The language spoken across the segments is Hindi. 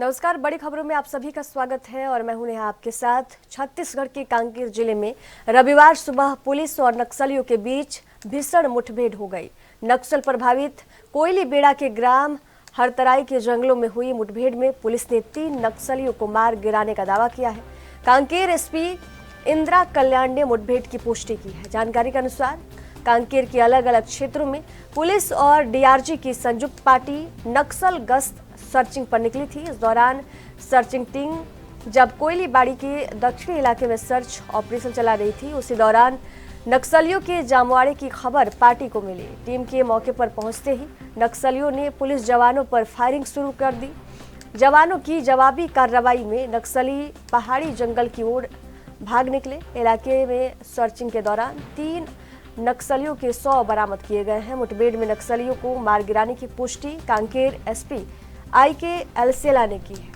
नमस्कार, बड़ी खबरों में आप सभी का स्वागत है और मैं हूं नेहा आपके साथ। छत्तीसगढ़ के कांकेर जिले में रविवार सुबह पुलिस और नक्सलियों के बीच भीषण मुठभेड़ हो गई। नक्सल प्रभावित कोयली बेड़ा के ग्राम हरतराई के जंगलों में हुई मुठभेड़ में पुलिस ने 3 नक्सलियों को मार गिराने का दावा किया है। कांकेर एसपी इंदिरा कल्याण ने मुठभेड़ की पुष्टि की है। जानकारी के अनुसार कांकेर के अलग अलग क्षेत्रों में पुलिस और डीआरजी की संयुक्त पार्टी नक्सल गश्त सर्चिंग पर निकली थी। इस दौरान सर्चिंग टीम जब कोयली बाड़ी के दक्षिणी इलाके में सर्च ऑपरेशन चला रही थी, उसी दौरान नक्सलियों के जामवाड़े की खबर पार्टी को मिली। टीम के मौके पर पहुंचते ही नक्सलियों ने पुलिस जवानों पर फायरिंग शुरू कर दी। जवानों की जवाबी कार्रवाई में नक्सली पहाड़ी जंगल की ओर भाग निकले। इलाके में सर्चिंग के दौरान 3 नक्सलियों के 100 बरामद किए गए हैं। मुठभेड़ में नक्सलियों को मार गिराने की पुष्टि कांकेर एसपी IK एलसेला ने की है।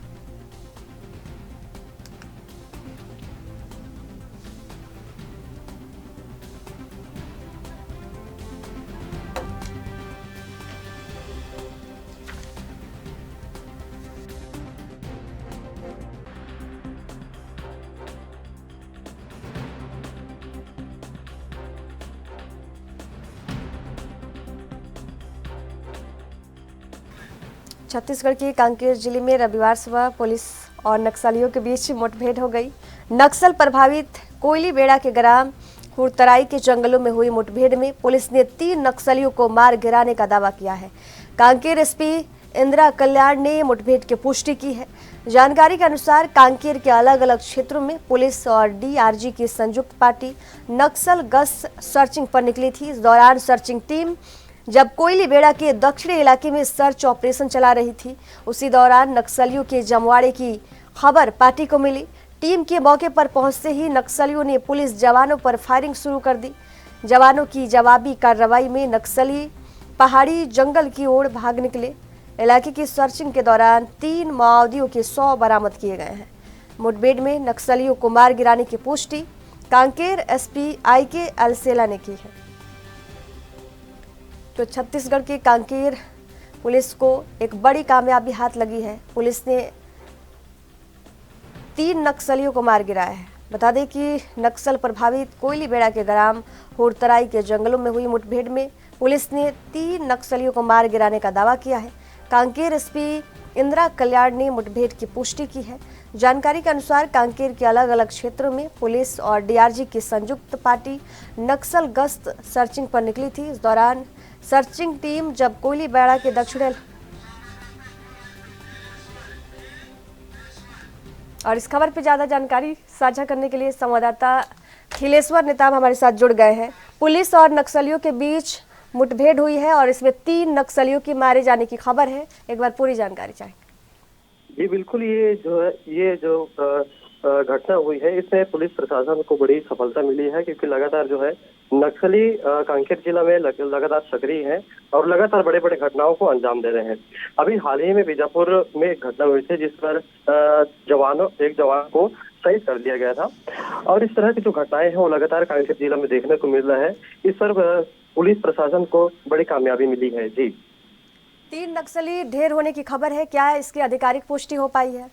छत्तीसगढ़ के कांकेर जिले में रविवार सुबह पुलिस और नक्सलियों के बीच मुठभेड़ हो गई। नक्सल प्रभावित कोयली बेड़ा के ग्राम हुरतराई के जंगलों में हुई मुठभेड़ में पुलिस ने 3 नक्सलियों को मार गिराने का दावा किया है। कांकेर एसपी इंदिरा कल्याण ने मुठभेड़ की पुष्टि की है। जानकारी के अनुसार कांकेर के अलग अलग क्षेत्रों में पुलिस और डीआरजी की संयुक्त पार्टी नक्सल गश्त सर्चिंग पर निकली थी। इस दौरान सर्चिंग टीम जब कोयली बेड़ा के दक्षिणी इलाके में सर्च ऑपरेशन चला रही थी, उसी दौरान नक्सलियों के जमवाड़े की खबर पार्टी को मिली। टीम के मौके पर पहुंचते ही नक्सलियों ने पुलिस जवानों पर फायरिंग शुरू कर दी। जवानों की जवाबी कार्रवाई में नक्सली पहाड़ी जंगल की ओर भाग निकले। इलाके की सर्चिंग के दौरान 3 माओवादियों के 100 बरामद किए गए हैं। मुठभेड़ में नक्सलियों को मार गिराने की पुष्टि कांकेर एसपी IK एलसेला ने की है। तो छत्तीसगढ़ के कांकेर पुलिस को एक बड़ी कामयाबी हाथ लगी है। पुलिस ने 3 नक्सलियों को मार गिराया है। बता दें कि नक्सल प्रभावित कोयली बेड़ा के ग्राम हुरतराई के जंगलों में हुई मुठभेड़ में पुलिस ने 3 नक्सलियों को मार गिराने का दावा किया है। कांकेर एसपी इंदिरा कल्याण ने मुठभेड़ की पुष्टि की है। जानकारी के अनुसार कांकेर के अलग अलग क्षेत्रों में पुलिस और डीआरजी की संयुक्त पार्टी नक्सल गश्त सर्चिंग पर निकली थी। इस दौरान सर्चिंग टीम जब कोयली बेड़ा के दक्षिण और इस खबर पर ज्यादा जानकारी साझा करने के लिए संवाददाता खिलेश्वर नेताम हमारे साथ जुड़ गए हैं। पुलिस और नक्सलियों के बीच मुठभेड़ हुई है और इसमें 3 नक्सलियों की मारे जाने की खबर है। एक बार पूरी जानकारी चाहिए। जी बिल्कुल, ये जो घटना हुई है, इसमें पुलिस प्रशासन को बड़ी सफलता मिली है, क्योंकि लगातार जो है नक्सली कांकेर जिला में लगातार सक्रिय है और लगातार बड़े बड़े घटनाओं को अंजाम दे रहे हैं। अभी हाल ही में बीजापुर में एक घटना हुई थी, जिस पर एक जवान को शहीद कर दिया गया था। और इस तरह की जो घटनाएं हैं वो लगातार कांकेर जिला में देखने को मिल रहा है। इस पर पुलिस प्रशासन को बड़ी कामयाबी मिली है। जी 3 नक्सली ढेर होने की खबर है, क्या है इसकी आधिकारिक पुष्टि हो पाई है?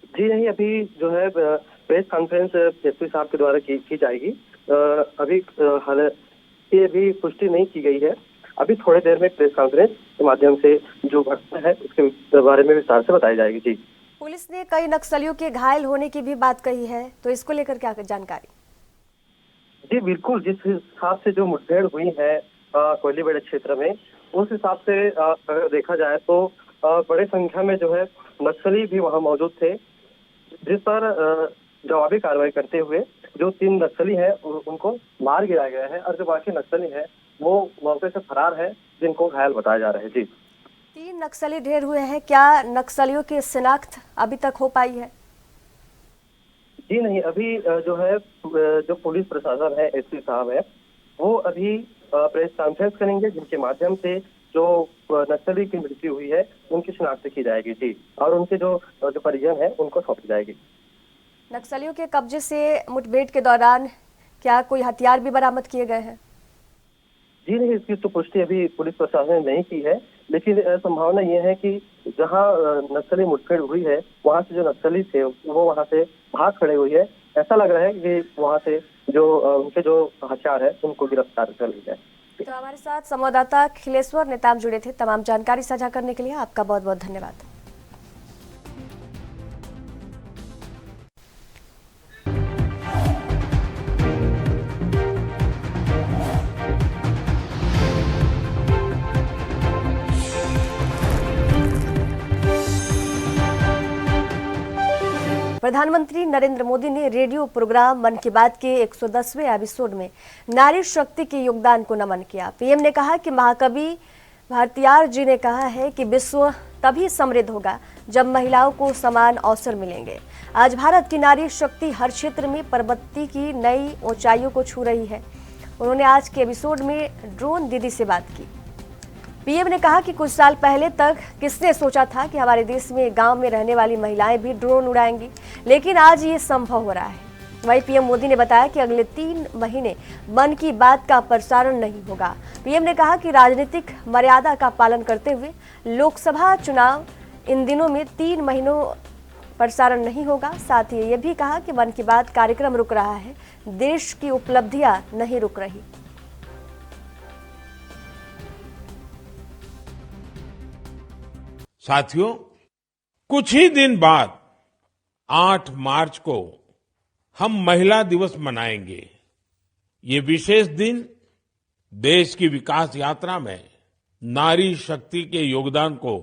जी नहीं, अभी जो है प्रेस कॉन्फ्रेंस एसपी साहब के द्वारा की जाएगी। अभी हालांकि अभी पुष्टि नहीं की गई है। अभी थोड़ी देर में प्रेस कॉन्फ्रेंस के माध्यम से जो घटना है उसके बारे में विस्तार से बताई जाएगी। जी पुलिस ने कई नक्सलियों के घायल होने की भी बात कही है, तो इसको लेकर क्या जानकारी? जी बिल्कुल, जिस हिसाब से जो मुठभेड़ हुई है कोयली बेड़ा क्षेत्र में, उस हिसाब से अगर देखा जाए तो बड़े संख्या में जो है नक्सली भी वहां मौजूद थे, जिस पर जवाबी कार्रवाई करते हुए जो 3 नक्सली हैं उनको मार गिराया गया है और जो बाकी नक्सली हैं वो मौके से फरार है, जिनको घायल बताया जा रहा है। जी 3 नक्सली ढेर हुए हैं, क्या नक्सलियों की शिनाख्त अभी तक हो पाई है? जी नहीं, अभी जो है जो पुलिस प्रशासन है, एसपी साहब है, वो अभी प्रेस कॉन्फ्रेंस करेंगे, जिनके माध्यम से जो नक्सली की मृत्यु हुई है उनकी शिनाख्त की जाएगी। जी और उनके जो परिजन है उनको सौंपी जाएगी। नक्सलियों के कब्जे से मुठभेड़ के दौरान क्या कोई हथियार भी बरामद किए गए हैं? जी नहीं, इसकी तो पुष्टि अभी पुलिस प्रशासन ने नहीं की है, लेकिन संभावना ये है कि जहां नक्सली मुठभेड़ हुई है वहां से जो नक्सली थे वो वहां से भाग खड़े हुई है। ऐसा लग रहा है कि वहां से जो उनके जो हथियार है उनको गिरफ्तार कर लिया जाए। तो हमारे साथ संवाददाता खिलेश्वर नेताम जुड़े थे। तमाम जानकारी साझा करने के लिए आपका बहुत बहुत धन्यवाद। प्रधानमंत्री नरेंद्र मोदी ने रेडियो प्रोग्राम मन की बात के 110वें एपिसोड में नारी शक्ति के योगदान को नमन किया। पीएम ने कहा कि महाकवि भारतियार जी ने कहा है कि विश्व तभी समृद्ध होगा जब महिलाओं को समान अवसर मिलेंगे। आज भारत की नारी शक्ति हर क्षेत्र में प्रगति की नई ऊंचाइयों को छू रही है। उन्होंने आज के एपिसोड में ड्रोन दीदी से बात की। पीएम ने कहा कि कुछ साल पहले तक किसने सोचा था कि हमारे देश में गांव में रहने वाली महिलाएं भी ड्रोन उड़ाएंगी, लेकिन आज ये संभव हो रहा है। वहीं पीएम मोदी ने बताया कि अगले 3 महीने मन की बात का प्रसारण नहीं होगा। पीएम ने कहा कि राजनीतिक मर्यादा का पालन करते हुए लोकसभा चुनाव इन दिनों में 3 महीनों प्रसारण नहीं होगा। साथ ही ये भी कहा कि मन की बात कार्यक्रम रुक रहा है, देश की उपलब्धियां नहीं रुक रही। साथियों, कुछ ही दिन बाद 8 मार्च को हम महिला दिवस मनाएंगे। ये विशेष दिन देश की विकास यात्रा में नारी शक्ति के योगदान को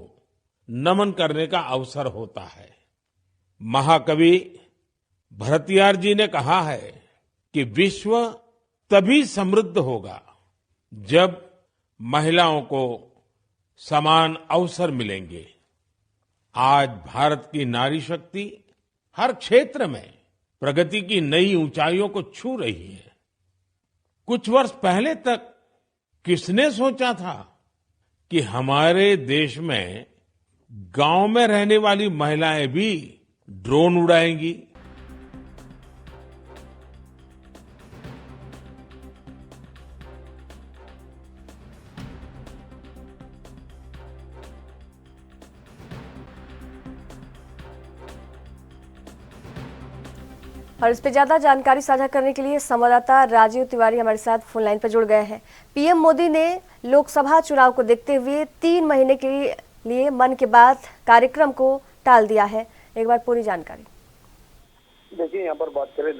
नमन करने का अवसर होता है। महाकवि भारतियार जी ने कहा है कि विश्व तभी समृद्ध होगा जब महिलाओं को समान अवसर मिलेंगे। आज भारत की नारी शक्ति हर क्षेत्र में प्रगति की नई ऊंचाइयों को छू रही है। कुछ वर्ष पहले तक किसने सोचा था कि हमारे देश में गांव में रहने वाली महिलाएं भी ड्रोन उड़ाएंगी। और इस पे ज्यादा जानकारी साझा करने के लिए संवाददाता राजीव तिवारी हमारे साथ फोन लाइन पर जुड़ गए हैं। पीएम मोदी ने लोकसभा चुनाव को देखते हुए 3 महीने के लिए मन की बात कार्यक्रम को टाल दिया है। एक बार पूरी जानकारी देखिए, यहाँ पर बात करें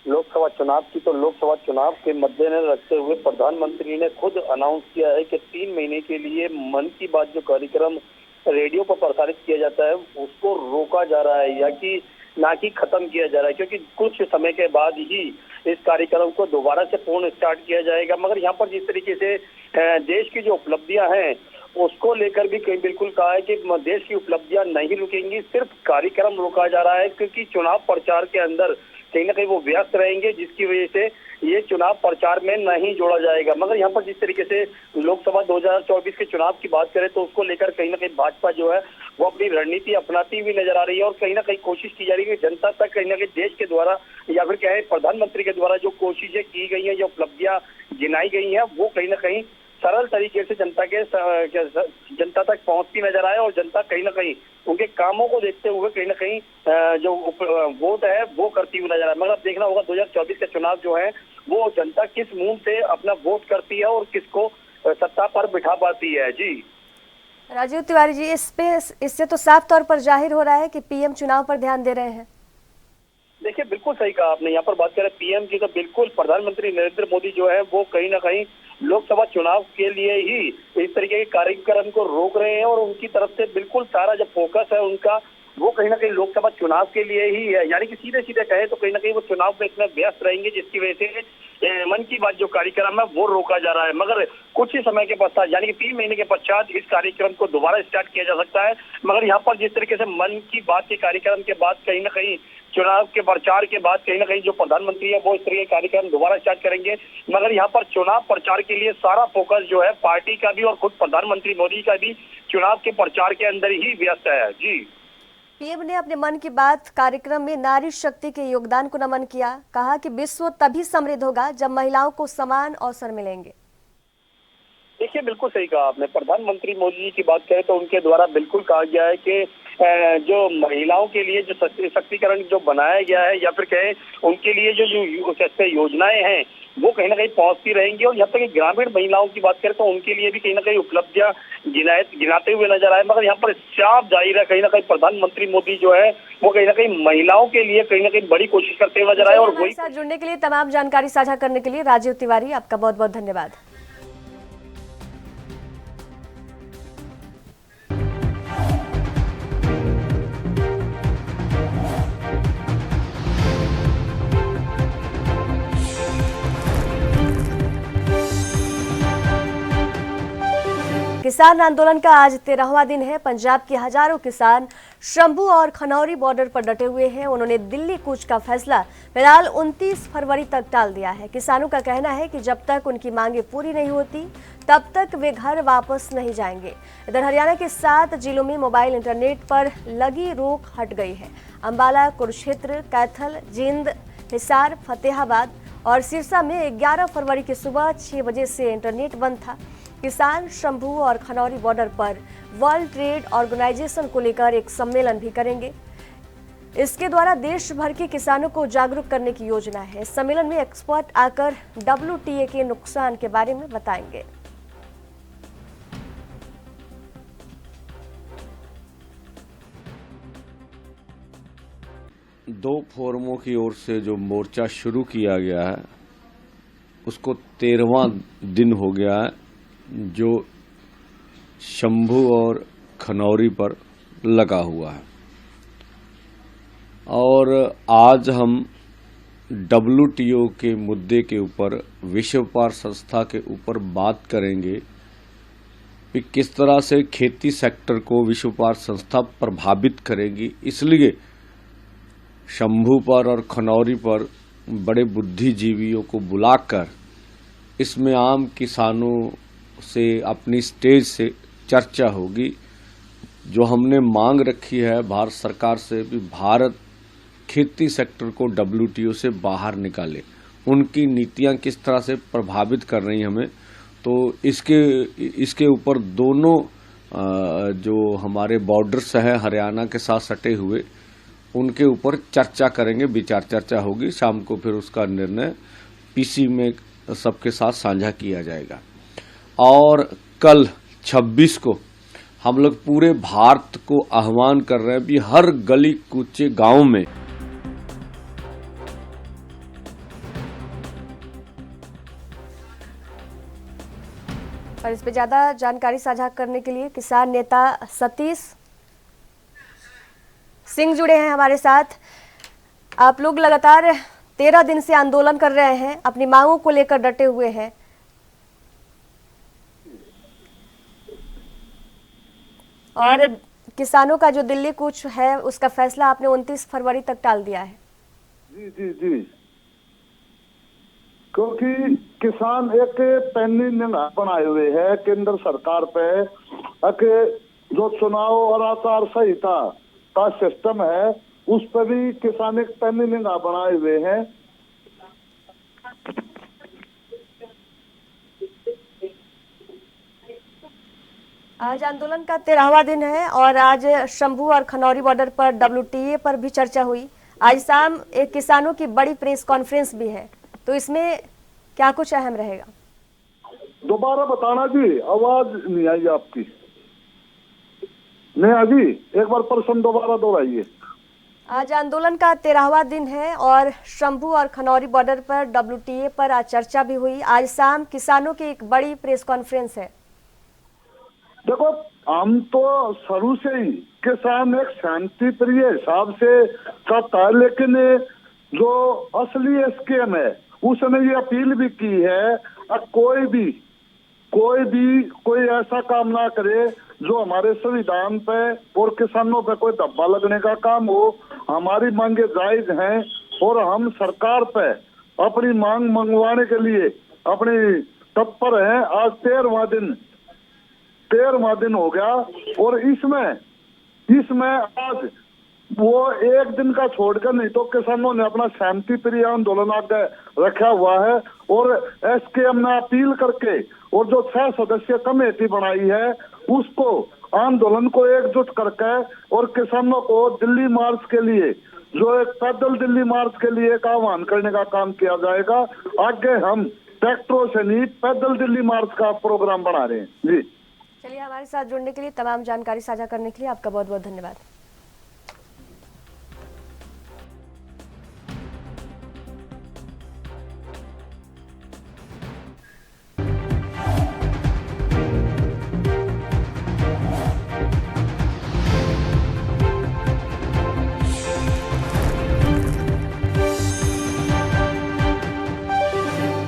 लोकसभा चुनाव की, तो लोकसभा चुनाव के मद्देनजर रखते हुए प्रधानमंत्री ने खुद अनाउंस किया है कि 3 महीने के लिए मन की बात जो कार्यक्रम रेडियो पर प्रसारित किया जाता है उसको रोका जा रहा है, या कि ना कि खत्म किया जा रहा है, क्योंकि कुछ समय के बाद ही इस कार्यक्रम को दोबारा से पूर्ण स्टार्ट किया जाएगा। मगर यहाँ पर जिस तरीके से देश की जो उपलब्धियां हैं उसको लेकर भी कहीं बिल्कुल कहा है कि देश की उपलब्धियां नहीं रुकेंगी, सिर्फ कार्यक्रम रोका जा रहा है, क्योंकि चुनाव प्रचार के अंदर कहीं ना कहीं वो व्यस्त रहेंगे, जिसकी वजह से ये चुनाव प्रचार में नहीं जोड़ा जाएगा। मगर यहाँ पर जिस तरीके से लोकसभा 2024 के चुनाव की बात करें तो उसको लेकर कहीं ना कहीं भाजपा जो है वो अपनी रणनीति अपनाती हुई नजर आ रही है, और कहीं ना कहीं कोशिश की जा रही है कि जनता तक कहीं ना कहीं देश के द्वारा या फिर क्या है प्रधानमंत्री के द्वारा जो कोशिशें की गई हैं, जो उपलब्धियां गिनाई गई हैं, वो कहीं ना कहीं सरल तरीके से जनता तक पहुंचती नजर आए, और जनता कहीं ना कहीं उनके कामों को देखते हुए कहीं ना कहीं जो वोट है वो करती हुई नजर आए। मगर अब देखना होगा 2024 का चुनाव जो है वो जनता किस मुंह से अपना वोट करती है और किसको सत्ता पर बिठा पाती है। जी राजीव तिवारी जी, इससे तो साफ तौर पर जाहिर हो रहा है कि पीएम चुनाव पर ध्यान दे रहे हैं। देखिए, बिल्कुल सही कहा आपने। यहाँ पर बात करें पीएम की, तो बिल्कुल प्रधानमंत्री नरेंद्र मोदी जो है वो कहीं ना कहीं लोकसभा चुनाव के लिए ही इस तरीके के कार्यक्रम को रोक रहे हैं, और उनकी तरफ से बिल्कुल सारा जो फोकस है उनका वो कहीं ना कहीं लोकसभा चुनाव के लिए ही है, यानी कि सीधे सीधे कहे तो कहीं ना कहीं वो चुनाव में इतना व्यस्त रहेंगे, जिसकी वजह से मन की बात जो कार्यक्रम है वो रोका जा रहा है। मगर कुछ ही समय के पश्चात, यानी कि 3 महीने के पश्चात इस कार्यक्रम को दोबारा स्टार्ट किया जा सकता है। मगर यहाँ पर जिस तरीके से मन की बात के कार्यक्रम के बाद कहीं ना कहीं चुनाव के प्रचार के बाद कहीं ना कहीं जो प्रधानमंत्री है वो इस तरह के कार्यक्रम दोबारा स्टार्ट करेंगे। मगर यहाँ पर चुनाव प्रचार के लिए सारा फोकस जो है पार्टी का भी और खुद प्रधानमंत्री मोदी का भी चुनाव के प्रचार के अंदर ही व्यस्त है। जी, पीएम ने अपने मन की बात कार्यक्रम में नारी शक्ति के योगदान को नमन किया। कहा कि विश्व तभी समृद्ध होगा जब महिलाओं को समान अवसर मिलेंगे। देखिए, बिल्कुल सही कहा आपने। प्रधानमंत्री मोदी जी की बात करें तो उनके द्वारा बिल्कुल कहा गया है कि जो महिलाओं के लिए जो सशक्तिकरण जो बनाया गया है, या फिर कहें उनके लिए जो योजनाएं हैं वो कहीं ना कहीं पहुंचती रहेंगी। और यहाँ तक कि ग्रामीण महिलाओं की बात करें तो उनके लिए भी कहीं ना कहीं उपलब्धियां गिनाते हुए नजर आए। मगर यहाँ पर साफ जाहिर है कहीं ना कहीं प्रधानमंत्री मोदी जो है वो कहीं ना कहीं महिलाओं के लिए कहीं ना कहीं बड़ी कोशिश करते हुए नजर आए। और हमारे साथ जुड़ने के लिए, तमाम जानकारी साझा करने के लिए राजीव तिवारी, आपका बहुत बहुत धन्यवाद। किसान आंदोलन का आज 13वां दिन है। पंजाब के हजारों किसान शंभू और खनौरी बॉर्डर पर डटे हुए हैं। उन्होंने दिल्ली कूच का फैसला फिलहाल 29 फरवरी तक टाल दिया है। किसानों का कहना है कि जब तक उनकी मांगे पूरी नहीं होती तब तक वे घर वापस नहीं जाएंगे। इधर हरियाणा के 7 जिलों में मोबाइल इंटरनेट पर लगी रोक हट गई है। अंबाला, कुरुक्षेत्र, कैथल, जींद, हिसार, फतेहाबाद और सिरसा में 11 फरवरी की सुबह 6 बजे से इंटरनेट बंद था। किसान शंभू और खनौरी बॉर्डर पर वर्ल्ड ट्रेड ऑर्गेनाइजेशन को लेकर एक सम्मेलन भी करेंगे। इसके द्वारा देश भर के किसानों को जागरूक करने की योजना है। इस सम्मेलन में एक्सपर्ट आकर WTA के नुकसान के बारे में बताएंगे। दो फोरमों की ओर से जो मोर्चा शुरू किया गया है उसको 13वां दिन हो गया है, जो शंभू और खनौरी पर लगा हुआ है। और आज हम WTO के मुद्दे के ऊपर, विश्व व्यापार संस्था के ऊपर बात करेंगे कि किस तरह से खेती सेक्टर को विश्व व्यापार संस्था प्रभावित करेगी। इसलिए शंभू पर और खनौरी पर बड़े बुद्धिजीवियों को बुलाकर इसमें आम किसानों से अपनी स्टेज से चर्चा होगी। जो हमने मांग रखी है भारत सरकार से भी भारत खेती सेक्टर को WTO से बाहर निकाले, उनकी नीतियां किस तरह से प्रभावित कर रही हैं हमें, तो इसके ऊपर दोनों जो हमारे बॉर्डर्स हैं हरियाणा के साथ सटे हुए, उनके ऊपर चर्चा करेंगे, विचार चर्चा होगी। शाम को फिर उसका निर्णय PC में सबके साथ साझा किया जाएगा। और कल 26 को हम लोग पूरे भारत को आह्वान कर रहे हैं भी हर गली कूचे गांव में और इस पे ज्यादा जानकारी साझा करने के लिए किसान नेता सतीश सिंह जुड़े हैं हमारे साथ। आप लोग लगातार 13 दिन से आंदोलन कर रहे हैं, अपनी मांगों को लेकर डटे हुए हैं। और किसानों का जो दिल्ली कूच है उसका फैसला आपने 29 फरवरी तक टाल दिया है। जी जी जी, क्योंकि किसान एक पैनी निगाह बनाए हुए है केंद्र सरकार पे कि जो चुनाव और आचार संहिता का सिस्टम है उस पर भी किसान एक पैनी निगाह बनाए हुए हैं। आज आंदोलन का 13वां दिन है और आज शंभू और खनौरी बॉर्डर पर WTA पर भी चर्चा हुई। आज शाम एक किसानों की बड़ी प्रेस कॉन्फ्रेंस भी है, तो इसमें क्या कुछ अहम रहेगा? दोबारा बताना जी, आवाज नहीं आई आपकी। नहीं जी, एक बार प्रश्न दोबारा दोहराइए। आज आंदोलन का 13वां दिन है और शंभू और खनौरी बॉर्डर पर WTA पर आज चर्चा भी हुई। आज शाम किसानों की एक बड़ी प्रेस कॉन्फ्रेंस है। देखो, हम तो शुरू से ही किसान एक शांति प्रिय हिसाब से करता है, लेकिन जो असली स्कीम है उसने ये अपील भी की है कोई ऐसा काम ना करे जो हमारे संविधान पे और किसानों पे कोई धब्बा लगने का काम हो। हमारी मांगे जायज हैं और हम सरकार पे अपनी मांग मंगवाने के लिए अपनी तत्पर हैं। आज 13वां दिन हो गया और इसमें आज वो एक दिन का छोड़कर नहीं तो किसानों ने अपना शांति प्रिय आंदोलन आगे रखा हुआ है और SKM ने अपील करके और जो 6 सदस्यीय कमेटी बनाई है उसको आंदोलन को एकजुट करके और किसानों को दिल्ली मार्च के लिए जो एक पैदल दिल्ली मार्च के लिए का आह्वान करने का काम किया जाएगा। आगे हम ट्रैक्टरों से नहीं पैदल दिल्ली मार्च का प्रोग्राम बना रहे हैं। जी चलिए, हमारे साथ जुड़ने के लिए, तमाम जानकारी साझा करने के लिए आपका बहुत बहुत धन्यवाद।